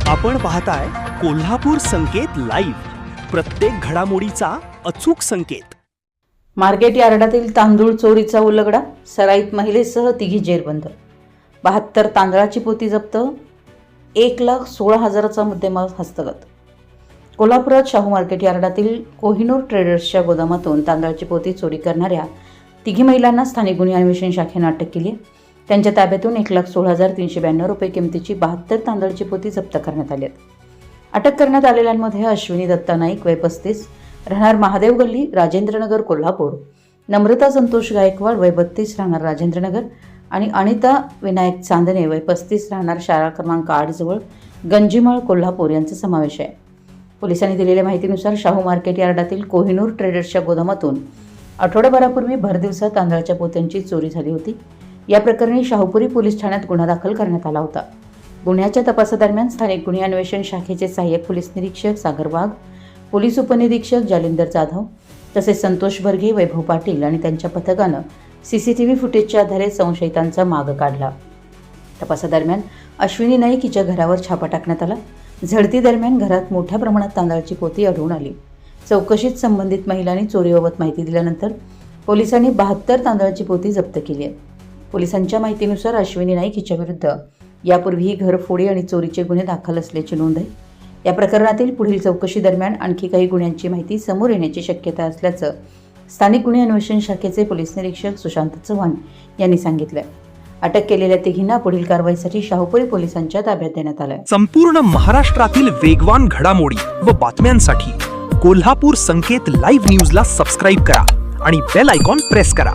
आपण पाहताय कोल्हापूर संकेत लाईव्ह, प्रत्येक घडामोडीचा अचूक संकेत। मार्केट यार्डातील तांदूळ चोरीचा उलगडा, सराईत महिलेसह तिघी जेरबंद। 72 तांदळाची पोती जप्त, 1,16,000चा मुद्देमाल हस्तगत। कोल्हापुरात शाहू मार्केट यार्डातील कोहिनूर ट्रेडर्सच्या गोदामातून तांदळाची पोती चोरी करणाऱ्या तिघी महिलांना स्थानिक गुन्हे अन्वेषण शाखेने अटक केली आहे। त्यांच्या ताब्यातून 1,16,392 रुपये किमतीची 72 तांदळाची पोती जप्त करण्यात आली आहे। अटक करण्यात आलेल्यांमध्ये अश्विनी दत्ता नाईक, वय 35, राहणार महादेव गल्ली, राजेंद्रनगर, कोल्हापूर; नम्रता संतोष गायकवाड, वय 32, राहणार राजेंद्रनगर; आणि अनिता विनायक चांदणे, वय 35, राहणार शाळा क्रमांक 8 जवळ गंजीमाळ, कोल्हापूर यांचा समावेश आहे। पोलिसांनी दिलेल्या माहितीनुसार शाहू मार्केट यार्डातील कोहिनूर ट्रेडर्सच्या गोदामातून आठवडाभरापूर्वी भरदिवसा तांदळाच्या पोत्यांची चोरी झाली होती। या प्रकरणी शाहूपुरी पोलीस ठाण्यात गुन्हा दाखल करण्यात आला होता। गुन्ह्याच्या तपासादरम्यान स्थानिक गुन्हे अन्वेषण शाखेचे सहाय्यक पोलीस निरीक्षक सागर वाघ, पोलीस उपनिरीक्षक जालिंदर जाधव तसेच संतोष बर्गे, वैभव पाटील आणि त्यांच्या पथकानं सीसीटीव्ही फुटेजच्या आधारे संशयितांचा माग काढला। तपासादरम्यान अश्विनी नाईक हिच्या घरावर छापा टाकण्यात आला। झडती दरम्यान घरात मोठ्या प्रमाणात तांदळाची पोती आढळून आली। चौकशीत संबंधित महिलांनी चोरीबाबत माहिती दिल्यानंतर पोलिसांनी 72 तांदळाची पोती जप्त केली आहे। पोलिसांच्या माहितीनुसार अश्विनी नाईक हिच्याविरुद्ध यापूर्वीही घरफोडी आणि चोरीचे गुन्हे दाखल असल्याची नोंद आहे। या प्रकरणातील पुढील चौकशी दरम्यान आणखी काही गुन्ह्यांची माहिती समोर येण्याची शक्यता असल्याचं स्थानिक गुन्हे अन्वेषण शाखेचे पोलीस निरीक्षक सुशांत चव्हाण यांनी सांगितलं। अटक केलेल्या तिघींना पुढील कारवाईसाठी शाहूपुरी पोलिसांच्या ताब्यात देण्यात आलंय। संपूर्ण महाराष्ट्रातील वेगवान घडामोडी व बातम्यांसाठी कोल्हापूर संकेत लाईव्ह न्यूजला सबस्क्राईब करा आणि बेल आयकॉन प्रेस करा।